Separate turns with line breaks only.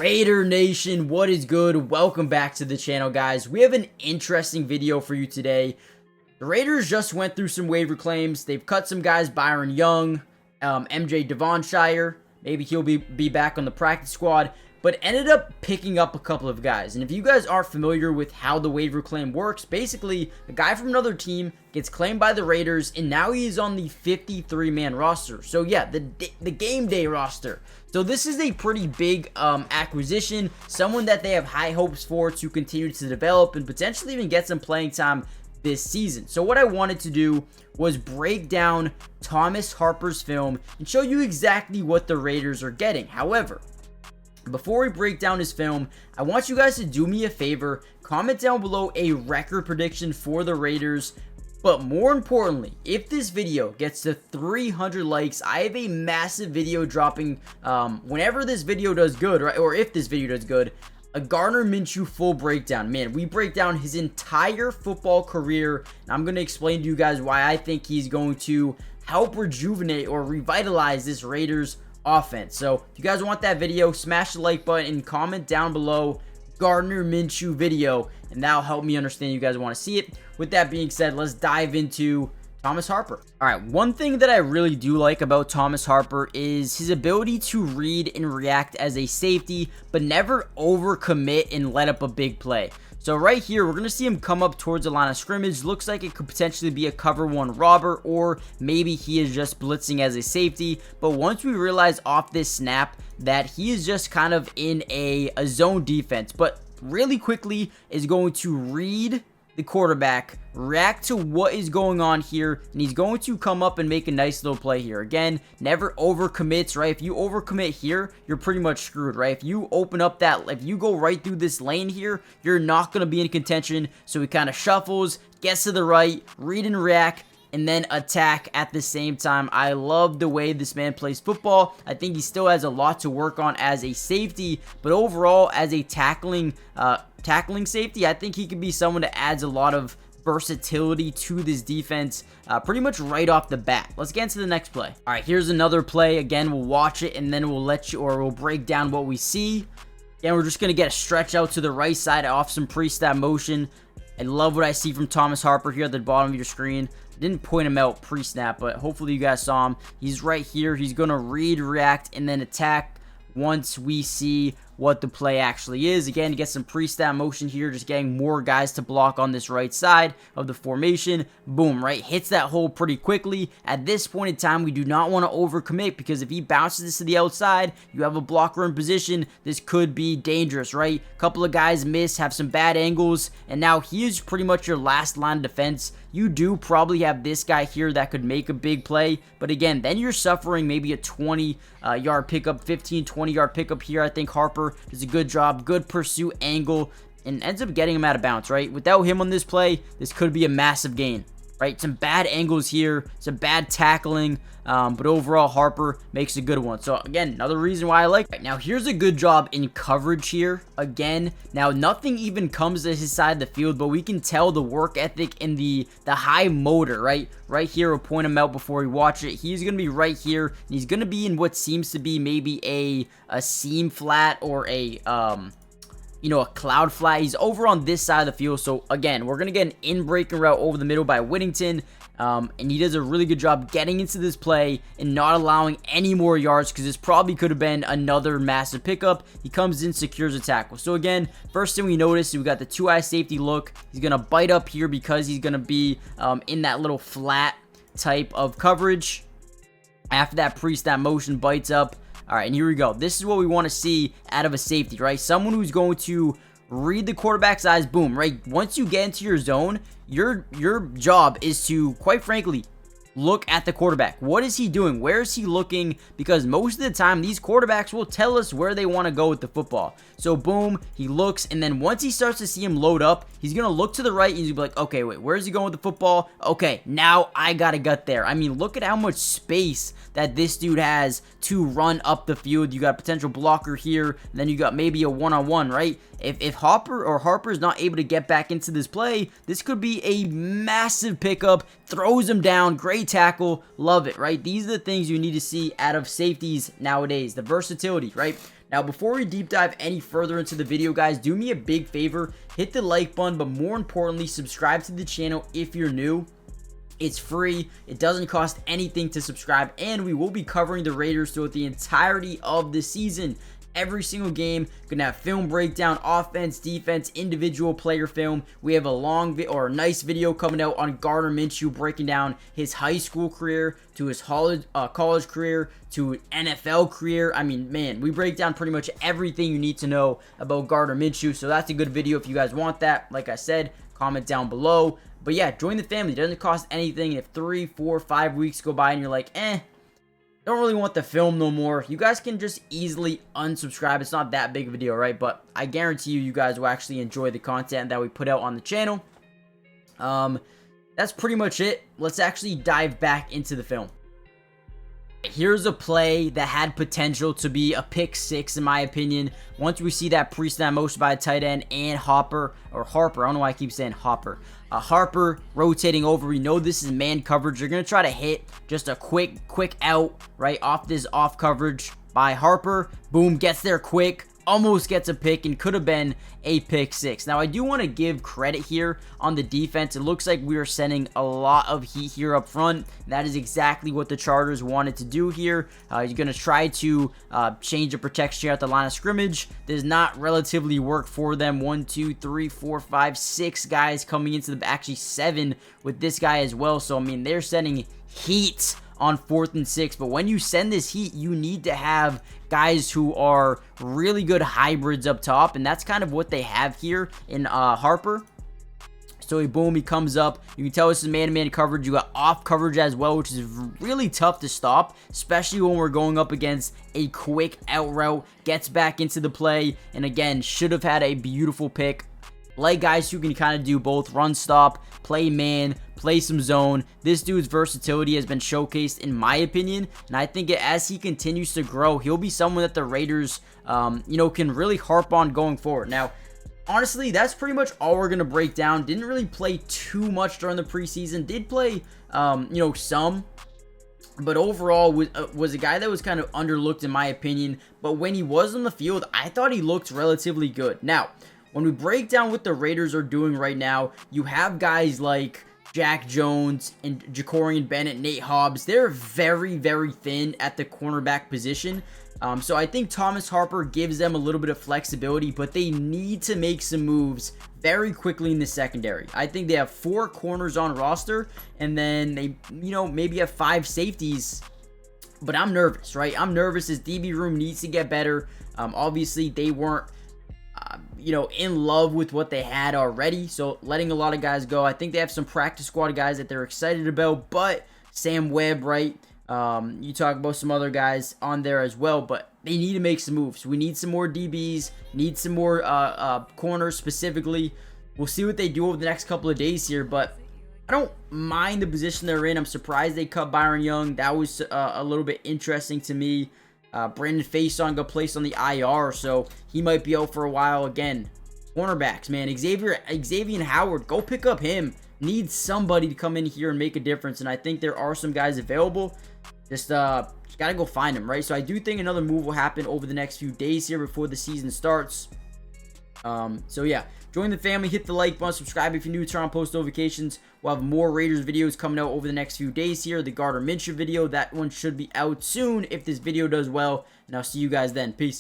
Raider Nation, what is good? Welcome back to the channel, guys. We have an interesting video for you today. The Raiders just went through some waiver claims. They've cut some guys, Byron Young, MJ Devonshire. Maybe he'll be back on the practice squad, but ended up picking up a couple of guys. And if you guys aren't familiar with how the waiver claim works, basically, a guy from another team gets claimed by the Raiders, and now he is on the 53-man roster. So yeah, the game day roster. So this is a pretty big acquisition, someone that they have high hopes for to continue to develop and potentially even get some playing time this season. So what I wanted to do was break down Thomas Harper's film and show you exactly what the Raiders are getting. However, before we break down his film, I want you guys to do me a favor, comment down below a record prediction for the Raiders. But more importantly, if this video gets to 300 likes, I have a massive video dropping whenever this video does good, right? Or if this video does good, a Gardner Minshew full breakdown. Man, we break down his entire football career, and I'm going to explain to you guys why I think he's going to help rejuvenate or revitalize this Raiders offense. So if you guys want that video, smash the like button and comment down below Gardner Minshew video, and that'll help me understand you guys want to see it. With that being said, let's dive into Thomas Harper. Alright, one thing that I really do like about Thomas Harper is his ability to read and react as a safety, but never overcommit and let up a big play. So right here, we're going to see him come up towards the line of scrimmage. Looks like it could potentially be a cover one robber, or maybe he is just blitzing as a safety. But once we realize off this snap that he is just kind of in a zone defense, but really quickly is going to read the quarterback, react to what is going on here, and he's going to come up and make a nice little play here. Again, never overcommits, right? If you overcommit here, you're pretty much screwed, right? If you open up that, if you go right through this lane here, you're not going to be in contention. So he kind of shuffles, gets to the right, read and react, and then attack at the same time. I love the way this man plays football. I think he still has a lot to work on as a safety, but overall as a tackling safety, I think he could be someone that adds a lot of versatility to this defense pretty much right off the bat. Let's get into the next play. All right, here's another play. Again, we'll watch it and then we'll break down what we see. Again, we're just going to get a stretch out to the right side off some pre-snap motion. I love what I see from Thomas Harper here at the bottom of your screen. Didn't point him out pre-snap, but hopefully you guys saw him. He's right here. He's going to read, react, and then attack once we see what the play actually is. Again, you get some pre-snap motion here, just getting more guys to block on this right side of the formation. Boom, right? Hits that hole pretty quickly. At this point in time, we do not want to overcommit, because if he bounces this to the outside, you have a blocker in position. This could be dangerous, right? A couple of guys miss, have some bad angles, and now he is pretty much your last line of defense. You do probably have this guy here that could make a big play, but again, then you're suffering maybe a 20-yard pickup, 15, 20-yard pickup here. I think Harper does a good job, good pursuit angle, and ends up getting him out of bounds, right? Without him on this play, this could be a massive gain, right? Some bad angles here, some bad tackling, but overall, Harper makes a good one. So again, another reason why I like it. Now, here's a good job in coverage here. Again, now nothing even comes to his side of the field, but we can tell the work ethic and the high motor, right? Right here, we'll point him out before we watch it. He's going to be right here, and he's going to be in what seems to be maybe a seam flat or a cloud flat. He's over on this side of the field. So again, we're going to get an in-breaking route over the middle by Whittington. And he does a really good job getting into this play and not allowing any more yards, because this probably could have been another massive pickup. He comes in, secures a tackle. So again, first thing we notice, we got the two-eye safety look. He's going to bite up here because he's going to be in that little flat type of coverage. After that pre-snap motion, bites up. All right, and here we go. This is what we want to see out of a safety, right? Someone who's going to read the quarterback's eyes. Boom, right? Once you get into your zone, your job is to, quite frankly, look at the quarterback. What is he doing? Where is he looking? Because most of the time, these quarterbacks will tell us where they want to go with the football. So boom, he looks, and then once he starts to see him load up, he's going to look to the right, and he's going to be like, okay, wait, where's he going with the football? Okay, now I got to get there. I mean, look at how much space that this dude has to run up the field. You got a potential blocker here, and then you got maybe a one-on-one, right? If Harper is not able to get back into this play, this could be a massive pickup. Throws him down, great tackle, love it, right? These are the things you need to see out of safeties nowadays, the versatility, right? Now, before we deep dive any further into the video, guys, do me a big favor, hit the like button, but more importantly, subscribe to the channel if you're new. It's free, it doesn't cost anything to subscribe, and we will be covering the Raiders throughout the entirety of the season. Every single game, gonna have film breakdown, offense, defense, individual player film. We have a nice video coming out on Gardner Minshew, breaking down his high school career to his college career to NFL career. I mean, man, we break down pretty much everything you need to know about Gardner Minshew, so that's a good video if you guys want that. Like I said, comment down below. But yeah, join the family. It doesn't cost anything. If 3, 4, 5 weeks go by and you're like, don't really want the film no more, you guys can just easily unsubscribe. It's not that big of a deal, right? But I guarantee you guys will actually enjoy the content that we put out on the channel. That's pretty much it. Let's actually dive back into the film. Here's a play that had potential to be a pick 6 in my opinion. Once we see that pre-snap motion by a tight end and Harper, I don't know why I keep saying Hopper. Harper rotating over. We know this is man coverage. You're going to try to hit just a quick out, right, off this off coverage by Harper. Boom, gets there quick. Almost gets a pick and could have been a pick 6. Now, I do want to give credit here on the defense. It looks like we are sending a lot of heat here up front. That is exactly what the Chargers wanted to do here. You're going to try to change the protection here at the line of scrimmage. Does not relatively work for them. 1, 2, 3, 4, 5, 6 guys coming into the, actually 7 with this guy as well. So, I mean, they're sending heat on 4th and 6, but when you send this heat, you need to have guys who are really good hybrids up top, and that's kind of what they have here in Harper. So boom, he comes up. You can tell this is man-to-man coverage. You got off coverage as well, which is really tough to stop, especially when we're going up against a quick out route. Gets back into the play, and again, should have had a beautiful pick. Like guys who can kind of do both run stop, play man, play some zone. This dude's versatility has been showcased in my opinion, and I think as he continues to grow, he'll be someone that the Raiders can really harp on going forward. Now, honestly, that's pretty much all we're going to break down. Didn't really play too much during the preseason. Did play some, but overall was a guy that was kind of underlooked in my opinion. But when he was on the field, I thought he looked relatively good. Now, when we break down what the Raiders are doing right now, you have guys like Jack Jones and Jacorian Bennett, Nate Hobbs. They're very, very thin at the cornerback position. So I think Thomas Harper gives them a little bit of flexibility, but they need to make some moves very quickly in the secondary. I think they have 4 corners on roster, and then they, maybe have 5 safeties. But I'm nervous, right? I'm nervous. This DB room needs to get better. Obviously, they weren't in love with what they had already, so letting a lot of guys go. I think they have some practice squad guys that they're excited about, but Sam Webb, right? You talk about some other guys on there as well, but they need to make some moves. We need some more DBs, need some more corners specifically. We'll see what they do over the next couple of days here, but I don't mind the position they're in. I'm surprised they cut Byron Young. That was a little bit interesting to me. Brandon Faison got placed on the IR, so he might be out for a while again. Cornerbacks, man. Xavier Howard, go pick up him. Needs somebody to come in here and make a difference, and I think there are some guys available. Just gotta go find them, right? So I do think another move will happen over the next few days here before the season starts. So yeah, join the family, hit the like button, subscribe if you're new, turn on post notifications. We'll have more Raiders videos coming out over the next few days here. The Gardner Minshew video, that one should be out soon if this video does well, and I'll see you guys then. Peace.